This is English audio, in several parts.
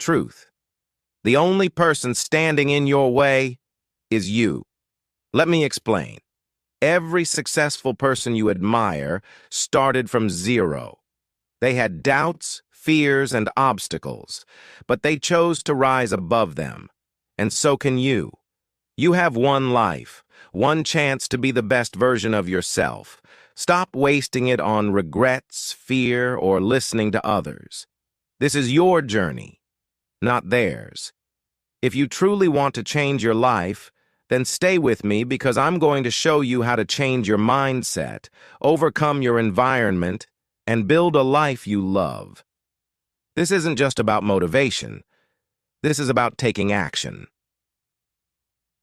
truth. The only person standing in your way is you. Let me explain. Every successful person you admire started from zero. They had doubts, fears, and obstacles, but they chose to rise above them. And so can you. You have one life, one chance to be the best version of yourself. Stop wasting it on regrets, fear, or listening to others. This is your journey, not theirs. If you truly want to change your life, then stay with me because I'm going to show you how to change your mindset, overcome your environment, and build a life you love. This isn't just about motivation. This is about taking action.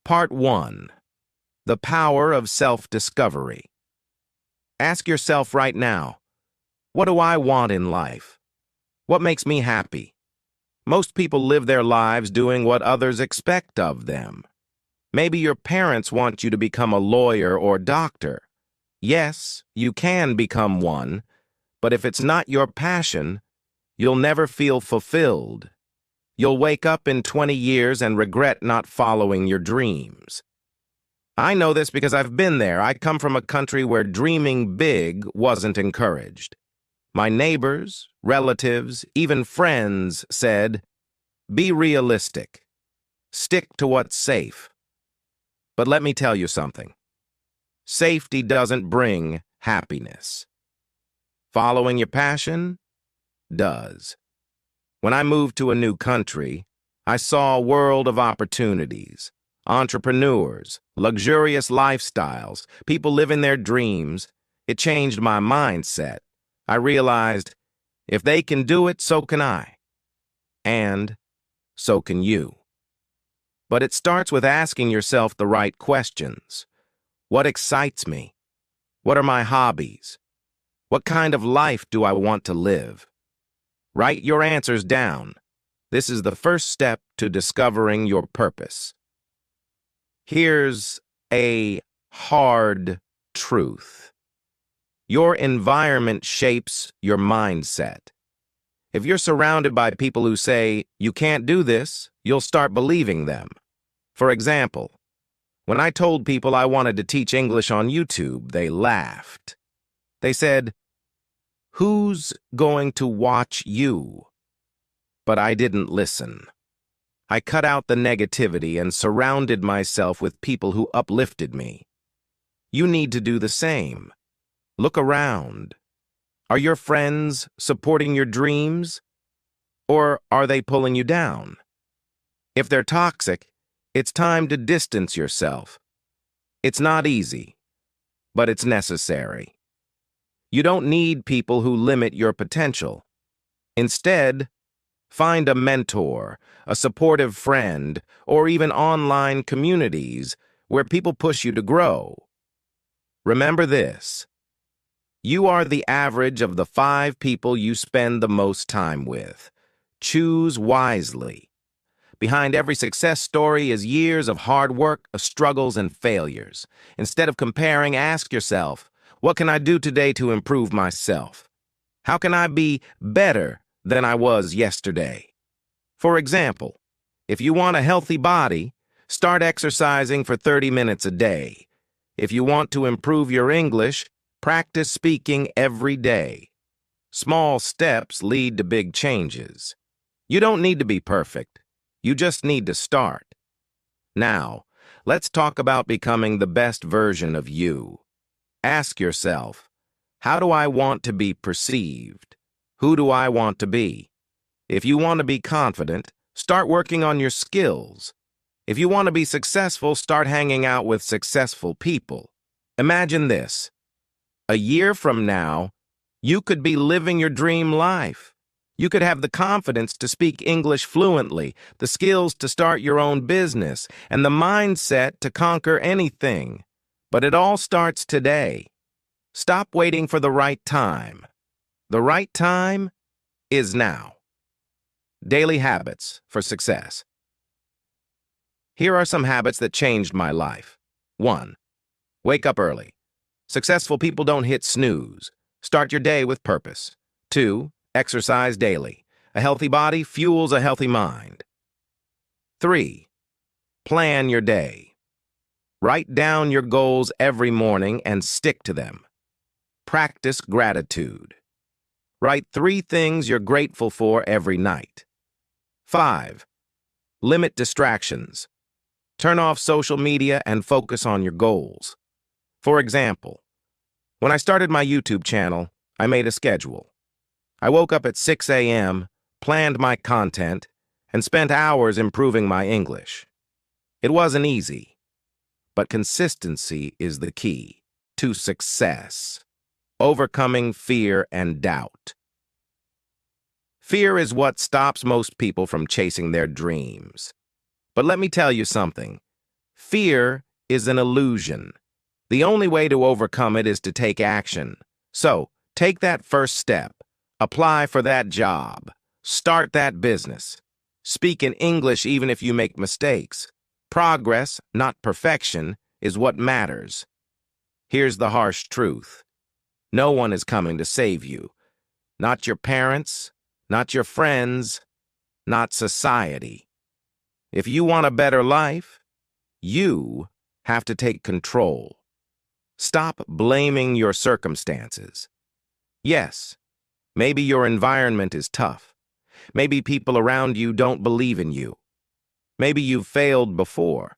Part 1. The Power of Self-Discovery. Ask yourself right now, what do I want in life? What makes me happy? Most people live their lives doing what others expect of them. Maybe your parents want you to become a lawyer or doctor. Yes, you can become one, but if it's not your passion, you'll never feel fulfilled. You'll wake up in 20 years and regret not following your dreams. I know this because I've been there. I come from a country where dreaming big wasn't encouraged. My neighbors, relatives, even friends said, "Be realistic. Stick to what's safe." But let me tell you something. Safety doesn't bring happiness. Following your passion does. When I moved to a new country, I saw a world of opportunities, entrepreneurs, luxurious lifestyles, people living their dreams. It changed my mindset. I realized, if they can do it, so can I. And so can you. But it starts with asking yourself the right questions. What excites me? What are my hobbies? What kind of life do I want to live? Write your answers down. This is the first step to discovering your purpose. Here's a hard truth. Your environment shapes your mindset. If you're surrounded by people who say, "You can't do this," you'll start believing them. For example, when I told people I wanted to teach English on YouTube, they laughed. They said, "Who's going to watch you?" But I didn't listen. I cut out the negativity and surrounded myself with people who uplifted me. You need to do the same. Look around. Are your friends supporting your dreams? Or are they pulling you down? If they're toxic, it's time to distance yourself. It's not easy, but it's necessary. You don't need people who limit your potential. Instead, find a mentor, a supportive friend, or even online communities where people push you to grow. Remember this. You are the average of the 5 people you spend the most time with. Choose wisely. Behind every success story is years of hard work, struggles, and failures. Instead of comparing, ask yourself, what can I do today to improve myself? How can I be better than I was yesterday? For example, if you want a healthy body, start exercising for 30 minutes a day. If you want to improve your English, practice speaking every day. Small steps lead to big changes. You don't need to be perfect. You just need to start. Now, let's talk about becoming the best version of you. Ask yourself, how do I want to be perceived? Who do I want to be? If you want to be confident, start working on your skills. If you want to be successful, start hanging out with successful people. Imagine this. A year from now, you could be living your dream life. You could have the confidence to speak English fluently, the skills to start your own business, and the mindset to conquer anything. But it all starts today. Stop waiting for the right time. The right time is now. Daily habits for success. Here are some habits that changed my life. 1. Wake up early. Successful people don't hit snooze. Start your day with purpose. 2. Exercise daily. A healthy body fuels a healthy mind. 3. Plan your day. Write down your goals every morning and stick to them. Practice gratitude. Write 3 things you're grateful for every night. 5. Limit distractions. Turn off social media and focus on your goals. For example, when I started my YouTube channel, I made a schedule. I woke up at 6 a.m., planned my content, and spent hours improving my English. It wasn't easy, but consistency is the key to success. Overcoming fear and doubt. Fear is what stops most people from chasing their dreams. But let me tell you something. Fear is an illusion. The only way to overcome it is to take action. So, take that first step. Apply for that job. Start that business. Speak in English even if you make mistakes. Progress, not perfection, is what matters. Here's the harsh truth. No one is coming to save you. Not your parents, not your friends, not society. If you want a better life, you have to take control. Stop blaming your circumstances. Yes, maybe your environment is tough. Maybe people around you don't believe in you. Maybe you've failed before.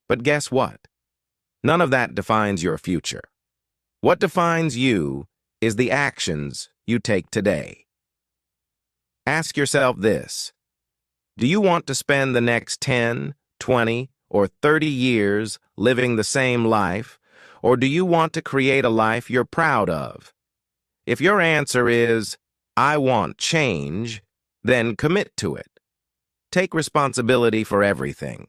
But guess what? None of that defines your future. What defines you is the actions you take today. Ask yourself this. Do you want to spend the next 10, 20, or 30 years living the same life, or do you want to create a life you're proud of? If your answer is, I want change, then commit to it. Take responsibility for everything.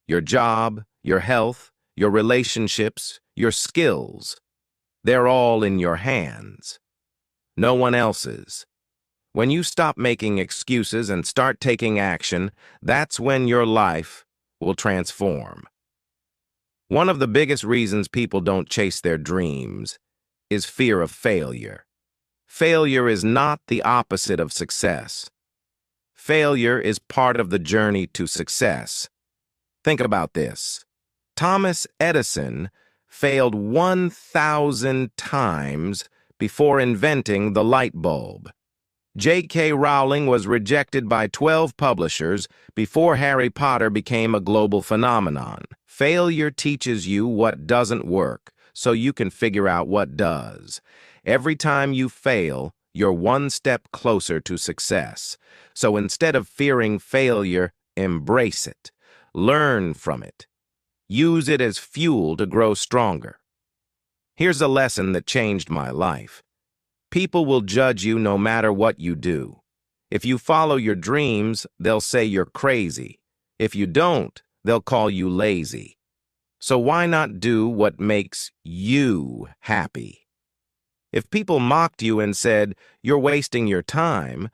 Your job, your health, your relationships, your skills. They're all in your hands. No one else's. When you stop making excuses and start taking action, that's when your life will transform. One of the biggest reasons people don't chase their dreams is fear of failure. Failure is not the opposite of success. Failure is part of the journey to success. Think about this. Thomas Edison failed 1,000 times before inventing the light bulb. J.K. Rowling was rejected by 12 publishers before Harry Potter became a global phenomenon. Failure teaches you what doesn't work, so you can figure out what does. Every time you fail, you're one step closer to success. So instead of fearing failure, embrace it. Learn from it. Use it as fuel to grow stronger. Here's a lesson that changed my life. People will judge you no matter what you do. If you follow your dreams, they'll say you're crazy. If you don't, they'll call you lazy. So why not do what makes you happy? If people mocked you and said, you're wasting your time,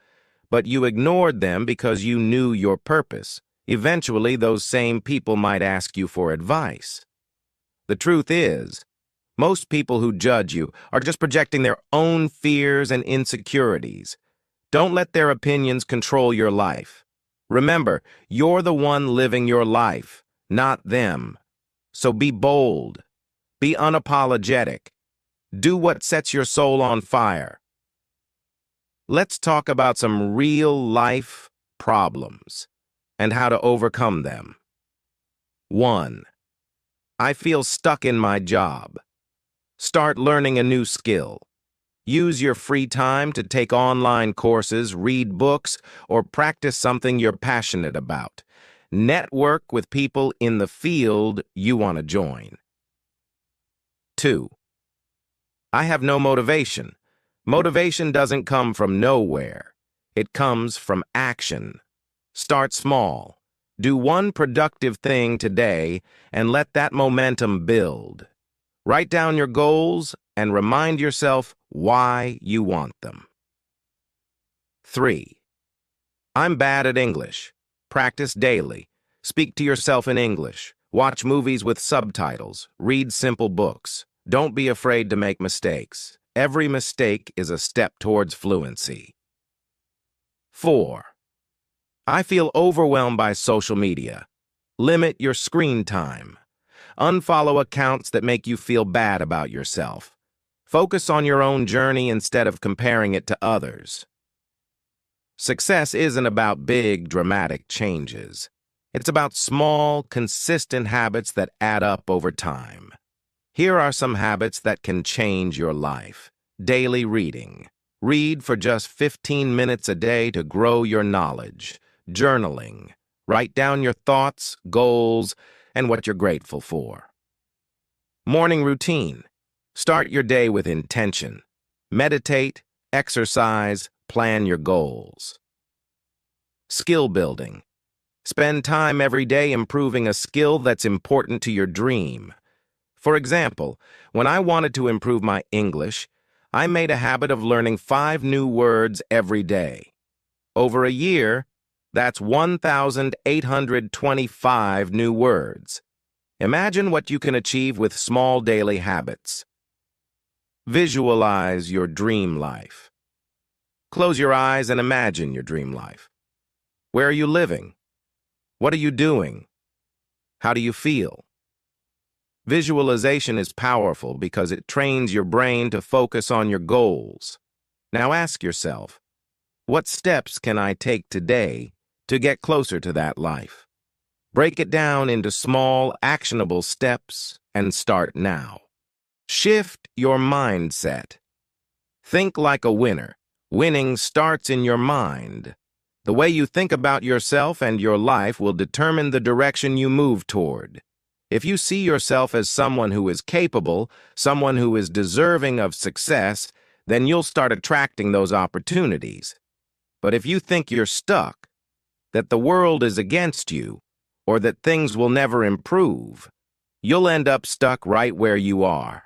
but you ignored them because you knew your purpose, eventually those same people might ask you for advice. The truth is, most people who judge you are just projecting their own fears and insecurities. Don't let their opinions control your life. Remember, you're the one living your life, not them. So be bold. Be unapologetic. Do what sets your soul on fire. Let's talk about some real-life problems and how to overcome them. 1. I feel stuck in my job. Start learning a new skill. Use your free time to take online courses, read books, or practice something you're passionate about. Network with people in the field you want to join. 2. I have no motivation. Motivation doesn't come from nowhere. It comes from action. Start small. Do one productive thing today and let that momentum build. Write down your goals and remind yourself why you want them. 3. I'm bad at English. Practice daily. Speak to yourself in English. Watch movies with subtitles. Read simple books. Don't be afraid to make mistakes. Every mistake is a step towards fluency. 4. I feel overwhelmed by social media. Limit your screen time. Unfollow accounts that make you feel bad about yourself. Focus on your own journey instead of comparing it to others. Success isn't about big, dramatic changes. It's about small, consistent habits that add up over time. Here are some habits that can change your life. Daily reading. Read for just 15 minutes a day to grow your knowledge. Journaling. Write down your thoughts, goals, and what you're grateful for. Morning routine. Start your day with intention. Meditate, exercise, plan your goals. Skill building. Spend time every day improving a skill that's important to your dream. For example, when I wanted to improve my English, I made a habit of learning 5 new words every day. Over a year, that's 1,825 new words. Imagine what you can achieve with small daily habits. Visualize your dream life. Close your eyes and imagine your dream life. Where are you living? What are you doing? How do you feel? Visualization is powerful because it trains your brain to focus on your goals. Now ask yourself, what steps can I take today to get closer to that life? Break it down into small, actionable steps and start now. Shift your mindset. Think like a winner. Winning starts in your mind. The way you think about yourself and your life will determine the direction you move toward. If you see yourself as someone who is capable, someone who is deserving of success, then you'll start attracting those opportunities. But if you think you're stuck, that the world is against you, or that things will never improve, you'll end up stuck right where you are.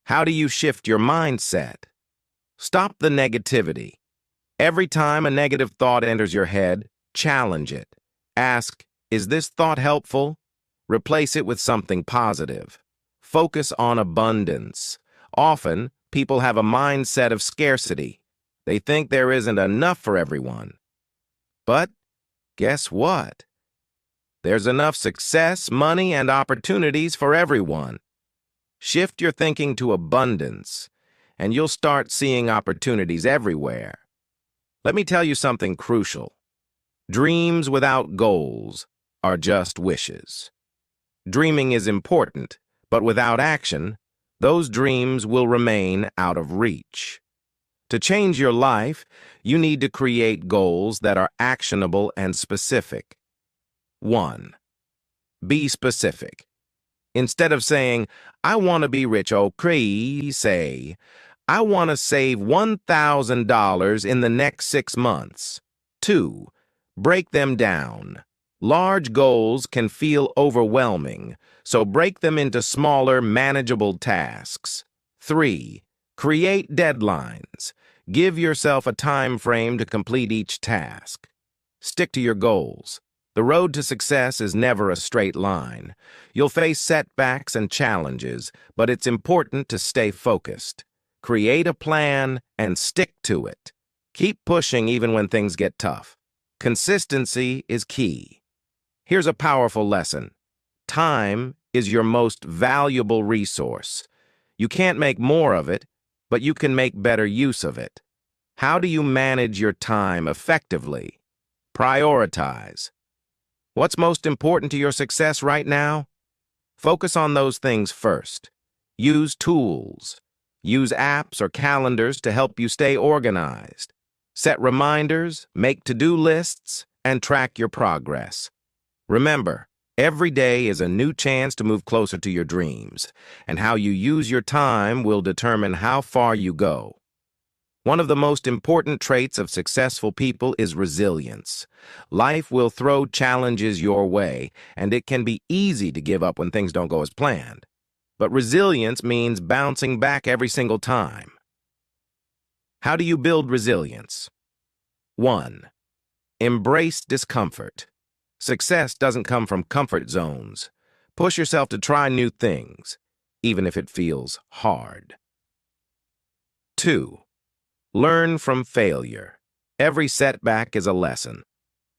How do you shift your mindset? Stop the negativity. Every time a negative thought enters your head, challenge it. Ask, is this thought helpful? Replace it with something positive. Focus on abundance. Often, people have a mindset of scarcity. They think there isn't enough for everyone. But guess what? There's enough success, money, and opportunities for everyone. Shift your thinking to abundance, and you'll start seeing opportunities everywhere. Let me tell you something crucial. Dreams without goals are just wishes. Dreaming is important, but without action, those dreams will remain out of reach. To change your life, you need to create goals that are actionable and specific. 1. Be specific. Instead of saying, I want to be rich, say, I want to save $1,000 in the next 6 months. 2. Break them down. Large goals can feel overwhelming, so break them into smaller, manageable tasks. 3. Create deadlines. Give yourself a time frame to complete each task. Stick to your goals. The road to success is never a straight line. You'll face setbacks and challenges, but it's important to stay focused. Create a plan and stick to it. Keep pushing even when things get tough. Consistency is key. Here's a powerful lesson. Time is your most valuable resource. You can't make more of it, but you can make better use of it. How do you manage your time effectively? Prioritize. What's most important to your success right now? Focus on those things first. Use tools. Use apps or calendars to help you stay organized. Set reminders, make to-do lists, and track your progress. Remember, every day is a new chance to move closer to your dreams, and how you use your time will determine how far you go. One of the most important traits of successful people is resilience. Life will throw challenges your way, and it can be easy to give up when things don't go as planned. But resilience means bouncing back every single time. How do you build resilience? 1. Embrace discomfort. Success doesn't come from comfort zones. Push yourself to try new things, even if it feels hard. 2. Learn from failure. Every setback is a lesson.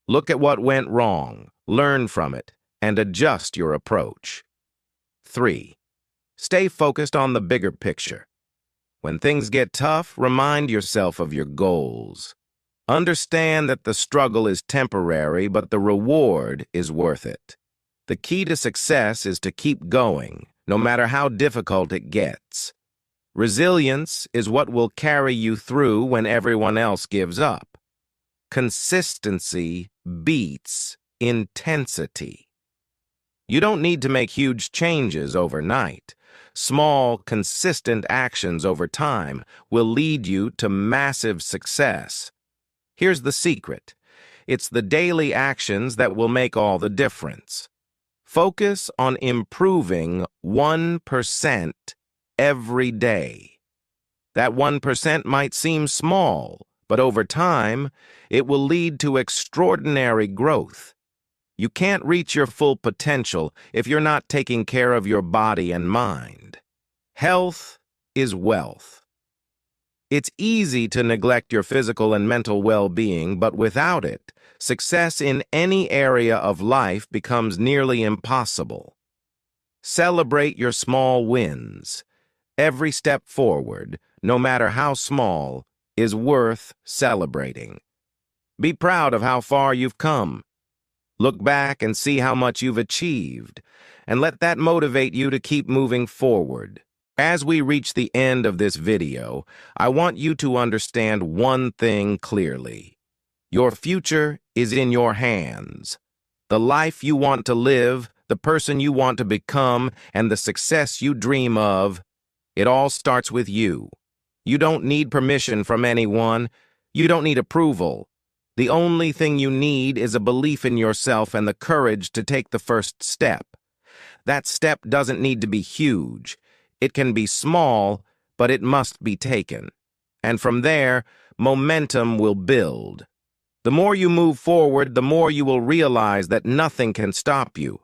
Look at what went wrong, learn from it, and adjust your approach. 3. Stay focused on the bigger picture. When things get tough, remind yourself of your goals. Understand that the struggle is temporary, but the reward is worth it. The key to success is to keep going, no matter how difficult it gets. Resilience is what will carry you through when everyone else gives up. Consistency beats intensity. You don't need to make huge changes overnight. Small, consistent actions over time will lead you to massive success. Here's the secret. It's the daily actions that will make all the difference. Focus on improving 1% every day. That 1% might seem small, but over time, it will lead to extraordinary growth. You can't reach your full potential if you're not taking care of your body and mind. Health is wealth. It's easy to neglect your physical and mental well-being, but without it, success in any area of life becomes nearly impossible. Celebrate your small wins. Every step forward, no matter how small, is worth celebrating. Be proud of how far you've come. Look back and see how much you've achieved, and let that motivate you to keep moving forward. As we reach the end of this video, I want you to understand one thing clearly. Your future is in your hands. The life you want to live, the person you want to become, and the success you dream of, it all starts with you. You don't need permission from anyone. You don't need approval. The only thing you need is a belief in yourself and the courage to take the first step. That step doesn't need to be huge. It can be small, but it must be taken. And from there, momentum will build. The more you move forward, the more you will realize that nothing can stop you.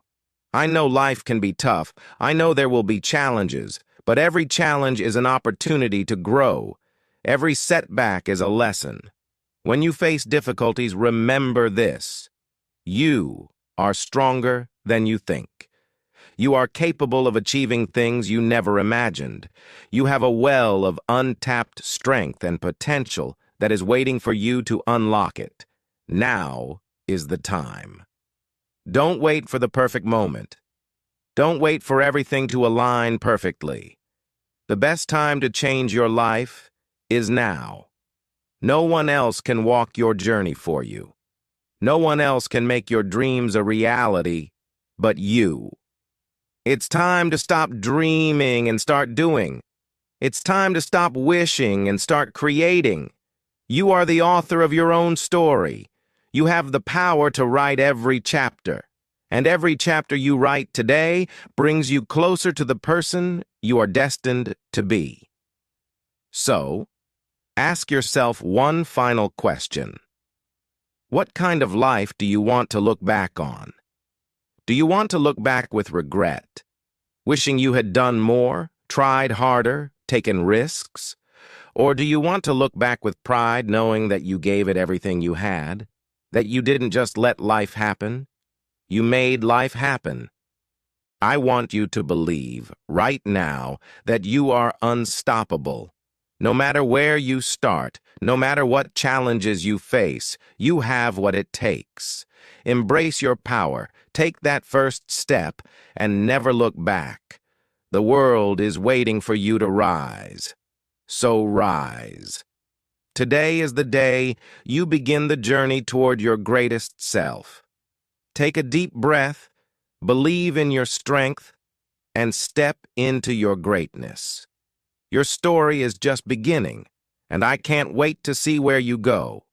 I know life can be tough. I know there will be challenges, but every challenge is an opportunity to grow. Every setback is a lesson. When you face difficulties, remember this. You are stronger than you think. You are capable of achieving things you never imagined. You have a well of untapped strength and potential that is waiting for you to unlock it. Now is the time. Don't wait for the perfect moment. Don't wait for everything to align perfectly. The best time to change your life is now. No one else can walk your journey for you. No one else can make your dreams a reality but you. It's time to stop dreaming and start doing. It's time to stop wishing and start creating. You are the author of your own story. You have the power to write every chapter. And every chapter you write today brings you closer to the person you are destined to be. So, ask yourself one final question. What kind of life do you want to look back on? Do you want to look back with regret, wishing you had done more, tried harder, taken risks? Or do you want to look back with pride, knowing that you gave it everything you had, that you didn't just let life happen? You made life happen. I want you to believe, right now, that you are unstoppable. No matter where you start, no matter what challenges you face, you have what it takes. Embrace your power, take that first step, and never look back. The world is waiting for you to rise. So rise. Today is the day you begin the journey toward your greatest self. Take a deep breath, believe in your strength, and step into your greatness. Your story is just beginning, and I can't wait to see where you go.